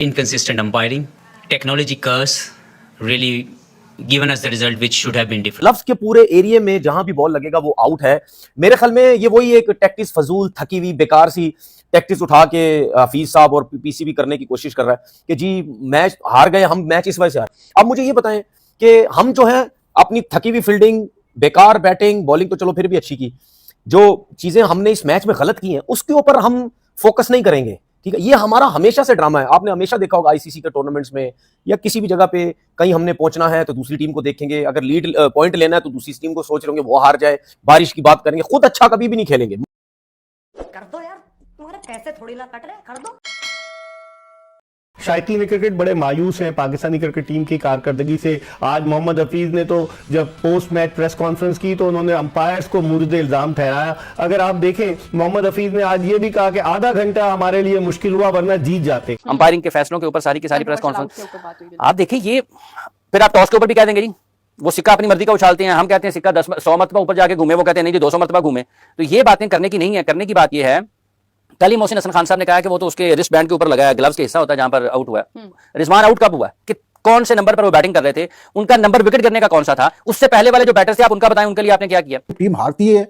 Inconsistent umpiring, technology curse really given us the result which should have been different. लफ्ज के पूरे area में जहां भी बॉल लगेगा वो आउट है। मेरे ख्याल में ये वही एक टैक्टिस फजूल थकी हुई बेकार सी टैक्टिस उठा के हफीज साहब और पीसीबी करने की कोशिश कर रहा है कि जी मैच हार गए हम, मैच इस वजह से हार। अब मुझे ये बताएं कि हम जो है अपनी थकी हुई फील्डिंग, बेकार बैटिंग, बॉलिंग तो चलो फिर भी अच्छी की, जो चीजें हमने इस मैच में गलत की हैं उसके ऊपर हम फोकस नहीं करेंगे। ठीक है, ये हमारा हमेशा से ड्रामा है। आपने हमेशा देखा होगा आईसीसी के टूर्नामेंट्स में या किसी भी जगह पे कहीं हमने पहुंचना है तो दूसरी टीम को देखेंगे, अगर लीड पॉइंट लेना है तो दूसरी टीम को सोच रहे होंगे वो हार जाए, बारिश की बात करेंगे, खुद अच्छा कभी भी नहीं खेलेंगे। कर दो यार, तुम्हारे पैसे थोड़ी ना कट रहे, कर दो। शायकीन क्रिकेट बड़े मायूस हैं पाकिस्तानी क्रिकेट टीम की कारकर्दगी से। आज मोहम्मद हफीज ने तो जब पोस्ट मैच प्रेस कॉन्फ्रेंस की तो उन्होंने अंपायर्स को मुर्द इल्जाम ठहराया। अगर आप देखें मोहम्मद हफीज ने आज ये भी कहा कि आधा घंटा हमारे लिए मुश्किल हुआ वरना जीत जाते। अंपायरिंग के फैसलों के ऊपर सारी की सारी प्रेस कॉन्फ्रेंस आप देखिए, ये फिर आप टॉस के ऊपर भी कह देंगे जी वो सिक्का अपनी मर्जी का उछालते हैं, हम कहते हैं सिक्का 100 मरतबा ऊपर जाके घूमे, वो कहते हैं नहीं जी 200 मरतबा घूमे। तो ये बातें करने की नहीं है। करने की बात ये है, कल ही मोहसिन हसन खान साहब ने कहा कि वो तो उसके रिस्ट बैंड के ऊपर लगाया, ग्लव्स के हिस्सा होता है जहां पर आउट हुआ है। रिजवान आउट कब हुआ कि कौन से नंबर पर वो बैटिंग कर रहे थे, उनका नंबर विकेट गिरने का कौन सा था, उससे पहले वाले जो बैटर्स थे आप उनका बताएं, उनके लिए आपने क्या किया। टीम हारती है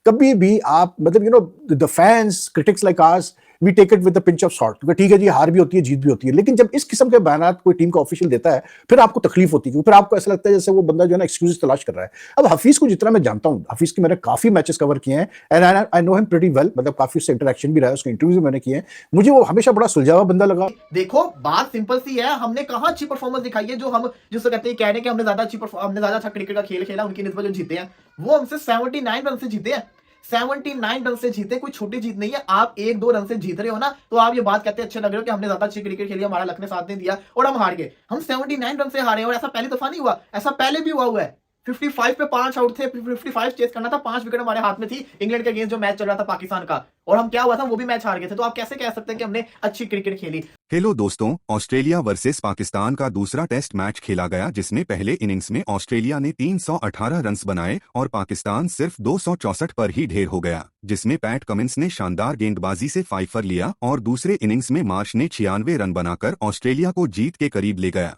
कभी भी आप मतलब the fans critics like as we take it with the pinch of salt, क्योंकि ठीक है जी हार भी होती है जीत भी होती है, लेकिन जब इस किस्म के बयानात कोई टीम का ऑफिशियल देता है फिर आपको तकलीफ होती है, क्योंकि फिर आपको ऐसा लगता है जैसे वो बंदा जो है ना एक्सक्यूज तलाश कर रहा है। अब हफीज को जितना मैं जानता हूं, हफीज के मैंने काफी मैचेस कवर किए हैं and I know him pretty well, मतलब काफी उससे इंटरेक्शन भी रहा है, उसके इंटरव्यूज भी मैंने किए हैं, मुझे वो हमेशा बड़ा सुलझावा बंदा लगा। देखो बात सिंपल सी है, हमने कहां अच्छी परफॉर्मेंस दिखाई है, जो हम जिसको कहते हैं कह रहे हैं कि हमने ज्यादा अच्छा क्रिकेट का खेल खेला, उनकी निस्बत जो जीते हैं वो हमसे 79 रन से जीते हैं। 79 रन से जीते, कोई छोटी जीत नहीं है। आप 1-2 रन से जीत रहे हो ना तो आप ये बात कहते अच्छे लग रहे हो कि हमने ज्यादा अच्छी क्रिकेट खेली, हमारा लक ने साथ नहीं दिया और हम हार गए। हम 79 रन से हारे और ऐसा पहली दफा नहीं हुआ, ऐसा पहले भी हुआ है। 55 पे 5 आउट थे, 55 चेस करना था, 5 विकेट हमारे हाथ में थी इंग्लैंड के अगेंस्ट जो मैच चल रहा था पाकिस्तान का, और हम क्या हुआ था वो भी मैच हार गए थे। तो आप कैसे कह सकते हैं कि हमने अच्छी क्रिकेट खेली। हेलो दोस्तों, ऑस्ट्रेलिया वर्सेस पाकिस्तान का दूसरा टेस्ट मैच खेला गया जिसमें पहले इनिंग्स में ऑस्ट्रेलिया ने 318 रन्स बनाए और पाकिस्तान सिर्फ 264 पर ही ढेर हो गया, जिसमें पैट कमिंस ने शानदार गेंदबाजी से 5 पर लिया और दूसरे इनिंग्स में मार्श ने 96 रन बनाकर ऑस्ट्रेलिया को जीत के करीब ले गया,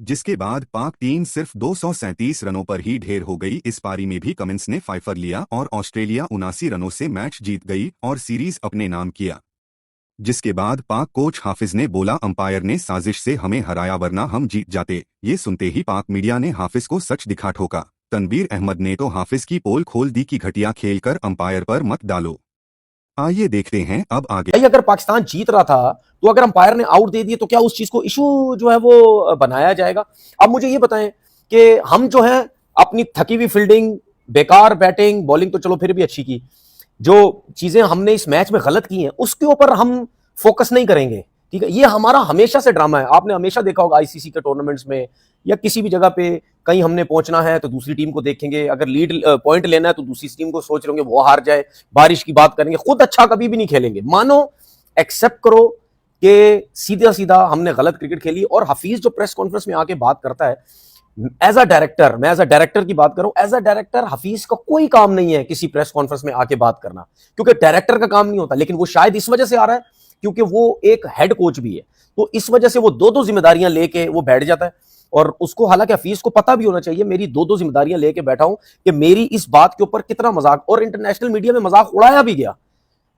जिसके बाद पाक टीम सिर्फ 237 रनों पर ही ढेर हो गई। इस पारी में भी कमिंस ने 5 पर लिया और ऑस्ट्रेलिया 79 रनों से मैच जीत गई और सीरीज अपने नाम किया, जिसके बाद पाक कोच हाफिज ने बोला अंपायर ने साजिश से हमें हराया वरना हम जीत जाते। ये सुनते ही पाक मीडिया ने हाफिज को सच दिखा ठोका। तनवीर अहमद ने तो हाफिज की पोल खोल दी कि घटिया खेलकर अंपायर पर मत डालो। आइए देखते हैं अब आगे। अगर पाकिस्तान जीत रहा था तो अगर अंपायर ने आउट दे दिए तो क्या उस चीज को इशू जो है वो बनाया जाएगा। अब मुझे ये बताएं कि हम जो है अपनी थकी हुई फील्डिंग, बेकार बैटिंग, बॉलिंग तो चलो फिर भी अच्छी की, जो चीजें हमने इस मैच में गलत की हैं उसके ऊपर हम फोकस नहीं करेंगे। ठीक है, ये हमारा हमेशा से ड्रामा है। आपने हमेशा देखा होगा आईसीसी के टूर्नामेंट्स में या किसी भी जगह पे कहीं हमने पहुंचना है तो दूसरी टीम को देखेंगे, अगर लीड पॉइंट लेना है तो दूसरी टीम को सोच रहे होंगे वो हार जाए, बारिश की बात करेंगे, खुद अच्छा कभी भी नहीं खेलेंगे। मानो एक्सेप्ट करो कि सीधा सीधा हमने गलत क्रिकेट खेली। और हफीज जो प्रेस कॉन्फ्रेंस में आके बात करता है एज अ डायरेक्टर, मैं एज अ डायरेक्टर की बात करूं, एज अ डायरेक्टर हफीज का कोई काम नहीं है किसी प्रेस कॉन्फ्रेंस में आके बात करना, क्योंकि डायरेक्टर का काम नहीं होता। लेकिन वो शायद इस वजह से आ रहा है क्योंकि वो एक हेड कोच भी है, तो इस वजह से वो दो जिम्मेदारियां लेके वो बैठ जाता है। और उसको हालांकि हफीज को पता भी होना चाहिए मेरी दो जिम्मेदारियां लेके बैठा हूं कि मेरी इस बात के ऊपर कितना मजाक, और इंटरनेशनल मीडिया में मजाक उड़ाया भी गया,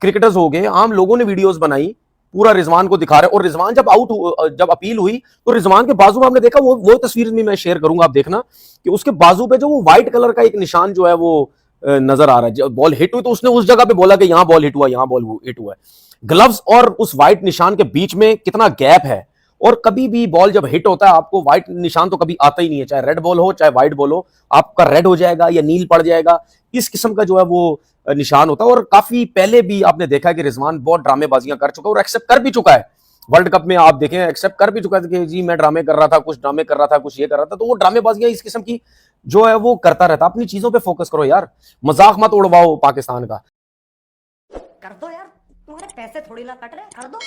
क्रिकेटर्स हो गए, आम लोगों ने वीडियोस बनाई, पूरा रिजवान को दिखा रहे। और रिजवान जब अपील हुई तो रिजवान के बाजू में हमने देखा, वो तस्वीर भी मैं शेयर करूंगा, आप देखना कि उसके बाजू पे जो वो व्हाइट कलर का एक निशान जो है वो नजर आ रहा है। जब बॉल हिट हुई तो उसने उस जगह पे बोला कि यहां बॉल हिट हुआ, यहां बॉल हिट हुआ है। ग्लव्स और उस व्हाइट निशान के बीच में कितना गैप है, और कभी भी बॉल जब हिट होता है आपको व्हाइट निशान तो कभी आता ही नहीं है, चाहे रेड बॉल हो चाहे व्हाइट बॉल हो, आपका रेड हो जाएगा या नील पड़ जाएगा, इस किस्म का जो है वो निशान होता है। और काफी पहले भी आपने देखा है कि रिजवान बहुत ड्रामेबाजियां कर चुका है और एक्सेप्ट कर भी चुका है। वर्ल्ड कप में आप देखें एक्सेप्ट कर भी चुका है कि जी मैं ड्रामे कर रहा था, कुछ ड्रामे कर रहा था, कुछ ये कर रहा था। तो वो ड्रामेबाजियां इस किस्म की जो है वो करता रहता। अपनी चीजों पे फोकस करो यार, मजाक मत उड़वाओ पाकिस्तान का। कर दो यार, तुम्हारे पैसे थोड़ी ना कट रहे, कर दो।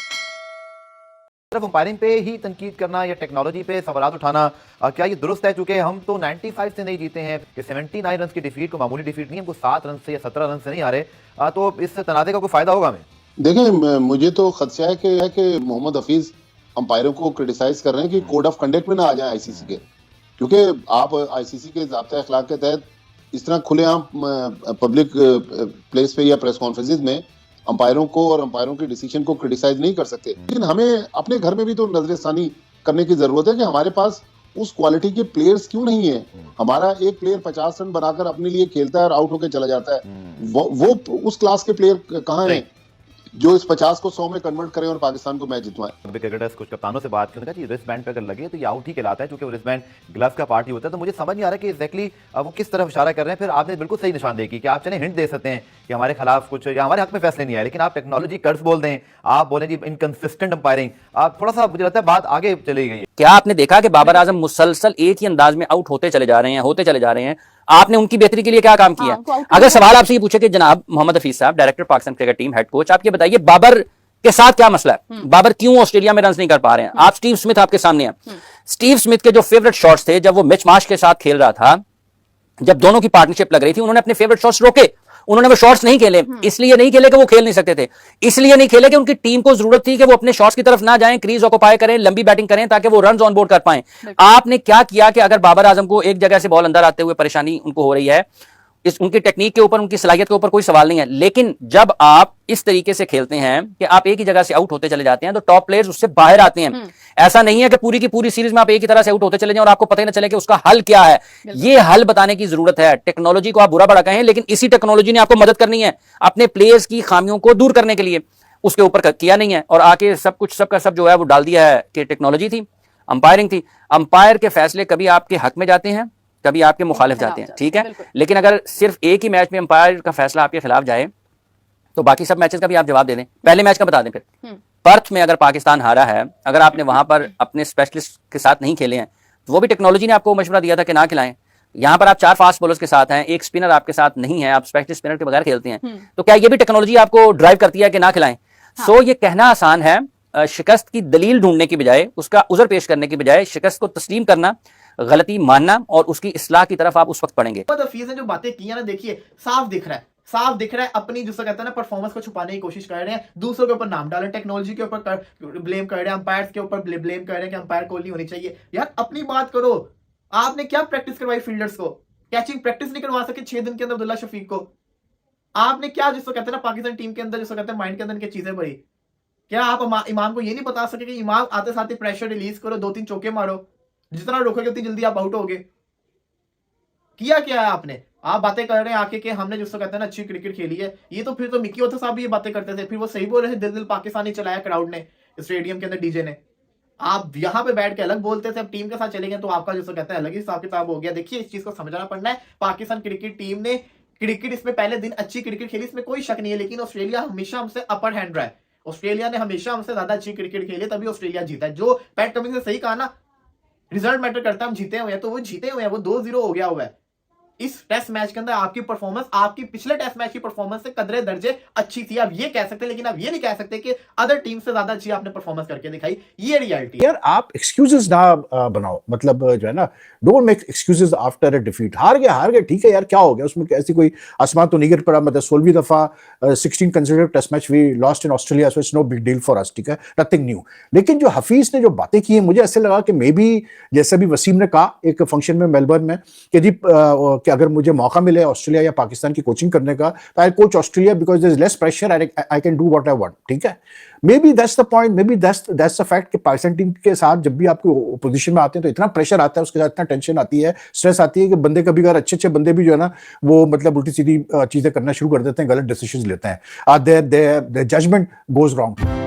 सिर्फ अंपायरिंग पे ही तनकीद करना या टेक्नोलॉजी पे सवाल उठाना क्या ये दुरुस्त है? चूंकि हम तो 95 से नहीं जीते हैं कि 79 रन की डिफीट को मामूली डिफीट नहीं, हमको 7 रन से या 17 रन से नहीं आ रहे। तो इस तनाज़े का कोई फायदा होगा हमें? देखें, मुझे तो खदशा है कि मोहम्मद हफीज अंपायरों को क्रिटिसाइज कर रहे हैं कि कोड ऑफ कंडक्ट में ना आ जाए आईसीसी के, क्योंकि आप आईसीसी के ज़ाब्ता अखलाक के तहत इस तरह खुलेआम पब्लिक प्लेस पे या प्रेस कॉन्फ्रेंसेज में अंपायरों को और अंपायरों के डिसीजन को क्रिटिसाइज नहीं कर सकते। लेकिन हमें अपने घर में भी तो नजरसानी करने की जरूरत है कि हमारे पास उस क्वालिटी के प्लेयर्स क्यों नहीं है। हमारा एक प्लेयर 50 रन बनाकर अपने लिए खेलता है और आउट होकर चला जाता है। वो उस क्लास के प्लेयर कहाँ हैं जो इस 50 को 100 में कन्वर्ट करें और पाकिस्तान को मैच जितवाएं। क्रिकेटर्स कुछ कप्तानों से बात की, रिस्ट बैंड पे अगर लगे तो ये आउट ही कहलाता है, क्योंकि रिस्ट बैंड ग्लव्स का पार्ट ही होता है। तो मुझे समझ नहीं आ रहा कि एग्जैक्टली वो किस तरफ इशारा कर रहे हैं। फिर आपने बिल्कुल सही निशानदेही की कि आप चले हिंट दे सकते हैं कि हमारे खिलाफ कुछ या हमारे हक में फैसले नहीं आए, लेकिन आप टेक्नोलॉजी कर्स बोल दें, आप बोले जी इनकंसिस्टेंट अंपायरिंग, आप थोड़ा सा मुझे लगता है बात आगे चली गई। क्या आपने देखा कि बाबर आजम मुसलसल एक ही अंदाज में आउट होते चले जा रहे हैं। आपने उनकी बेहतरी के लिए क्या काम किया? अगर सवाल आपसे ये पूछे कि जनाब मोहम्मद हफीज साहब, director Pakistan cricket team, head coach, आप ये बताइए बाबर के साथ क्या मसला है? बाबर क्यों ऑस्ट्रेलिया में रन नहीं कर पा रहे हैं? आप स्टीव स्मिथ आपके सामने हैं। स्टीव स्मिथ के जो फेवरेट शॉट्स थे जब वो मिच मार्श के साथ खेल रहा था, जब दोनों की पार्टनरशिप लग रही थी, उन्होंने अपने फेवरेट शॉट्स रोके। उन्होंने वो शॉट्स नहीं खेले, इसलिए नहीं खेले कि वो खेल नहीं सकते थे, इसलिए नहीं खेले कि उनकी टीम को जरूरत थी कि वो अपने शॉट्स की तरफ ना जाएं, क्रीज ऑक्युपाई करें, लंबी बैटिंग करें ताकि वो रन ऑन बोर्ड कर पाएं। आपने क्या किया कि अगर बाबर आजम को एक जगह से बॉल अंदर आते हुए परेशानी उनको हो रही है, इस उनकी टेक्निक के ऊपर, उनकी सलाहियत के ऊपर कोई सवाल नहीं है, लेकिन जब आप इस तरीके से खेलते हैं कि आप एक ही जगह से आउट होते चले जाते हैं तो टॉप प्लेयर्स उससे बाहर आते हैं। ऐसा नहीं है कि पूरी की पूरी सीरीज में आप एक ही तरह से आउट होते चले जाएं और आपको पता ही ना चले कि उसका हल क्या है। ये हल बताने की जरूरत है। टेक्नोलॉजी को आप बुरा बड़ा कहें, लेकिन इसी टेक्नोलॉजी ने आपको मदद करनी है अपने प्लेयर्स की खामियों को दूर करने के लिए। उसके ऊपर किया नहीं है और आके सब कुछ सबका सब जो है वो डाल दिया है कि टेक्नोलॉजी थी, अंपायरिंग थी। अंपायर के फैसले कभी आपके हक में जाते हैं, कभी आपके मुखालिफ जाते हैं, ठीक है। लेकिन अगर सिर्फ एक ही मैच में अंपायर का फैसला आपके खिलाफ जाए तो बाकी सब मैचेस का भी आप जवाब दे दें। पहले मैच का बता दें। फिर पर्थ में अगर पाकिस्तान हारा है, अगर आपने वहां पर अपने स्पेशलिस्ट के साथ नहीं खेले हैं, तो वो भी टेक्नोलॉजी ने आपको मशवरा दिया था कि ना खिलाएं। यहाँ पर आप 4 फास्ट बॉलर्स के साथ हैं, एक स्पिनर आपके साथ नहीं है, आप स्पेशलिस्ट स्पिनर के बगैर खेलते हैं, तो क्या ये भी टेक्नोलॉजी आपको ड्राइव करती है कि ना खिलाएं? सो ये कहना आसान है, शिकस्त की दलील ढूंढने की बजाय, उसका उज़र पेश करने की बजाय शिकस्त को तस्लीम करना, गलती मानना और उसकी इस्लाह की तरफ आप उस वक्त पढ़ेंगे। हफीज ने जो बातें की है ना, देखिए साफ दिख रहा है अपनी जिसको कहते हैं ना परफॉर्मेंस को छुपाने की कोशिश कर रहे हैं, दूसरों के ऊपर नाम डालें, टेक्नोलॉजी के ऊपर ब्लेम कर रहे हैं, अंपायर्स के ऊपर ब्लेम कर रहे हैं कि अंपायर कॉल नहीं होनी चाहिए। यार अपनी बात करो। आपने क्या प्रैक्टिस करवाई फील्डर्स को? कैचिंग प्रैक्टिस नहीं करवा सके 6 दिन के अंदर अब्दुल्ला शफीक को? आपने क्या जिसको कहते हैं ना पाकिस्तान टीम के अंदर जिसको कहते हैं माइंड के अंदर की चीजें भरी? क्या आप इमाम को ये नहीं बता सके कि इमाम आते साथ ही प्रेशर रिलीज करो, 2-3 चौके मारो, जितना रोकोगे उतनी जल्दी आप आउट होगे? किया क्या है आपने? आप बातें कर रहे हैं आके कि हमने जिसको कहते हैं ना अच्छी क्रिकेट खेली है। ये तो फिर तो मिकी होता साहब भी ये बातें करते थे, फिर वो सही बोल रहे थे, दिल दिल पाकिस्तानी चलाया क्राउड ने, स्टेडियम के अंदर डीजे ने। आप यहाँ पे बैठ के अलग बोलते थे, अब टीम के साथ चले गए तो आपका जिसको कहते हैं अलग ही हिसाब किताब हो गया। देखिए इस चीज को समझना पड़ना है। पाकिस्तान क्रिकेट टीम ने क्रिकेट इसमें पहले दिन अच्छी क्रिकेट खेली, इसमें कोई शक नहीं है, लेकिन ऑस्ट्रेलिया हमेशा हमसे अपर हैंड रहा है। ऑस्ट्रेलिया ने हमेशा हमसे ज्यादा अच्छी क्रिकेट खेली, तभी ऑस्ट्रेलिया जीता है। जो पैट कमिंस ने सही कहा ना, रिजल्ट मैटर करता है। हम जीते हुए हैं तो वो जीते हुए हैं, वो 2-0 हो गया हुआ है। इस टेस्ट मैच के अंदर आपकी परफॉर्मेंस, आपकी पिछले टेस्ट मैच की परफॉर्मेंस से कदरे दर्जे अच्छी थी, आप ये कह सकते हैं, लेकिन आप ये नहीं कह सकते कि अदर टीम से ज्यादा अच्छी आपने परफॉर्मेंस करके दिखाई। ये रियलिटी। यार आप एक्सक्यूजेस ना बनाओ, मतलब जो है ना, don't make excuses after a defeat. हार गए ठीक है यार, क्या हो गया उसमें? ऐसी कोई आसमान तो नहीं गिर पड़ा। मतलब 16वीं दफा 16 consecutive test match we lost in Australia, so it's no big deal for us, ठीक है, नथिंग न्यू। लेकिन जो हफीज ने जो बातें की है, मुझे ऐसे लगा कि मे बी, जैसे भी वसीम ने कहा एक फंक्शन में मेलबर्न में, कि जी कि अगर मुझे मौका मिले ऑस्ट्रेलिया या पाकिस्तान की कोचिंग करने का, तो I coach Australia because there is less pressure, I can do what I want, ठीक है। Maybe that's the point, maybe that's the fact कि पाकिस्तान टीम के साथ जब भी आपके पोजीशन में आते हैं तो इतना प्रेशर आता है, उसके साथ इतना टेंशन आती है, स्ट्रेस आती है कि बंदे कभी अगर अच्छे बंदे भी जो है ना वो मतलब उल्टी सीधी चीजें करना शुरू कर देते हैं, गलत डिसीजंस लेते हैं, देयर जजमेंट गोज रॉन्ग।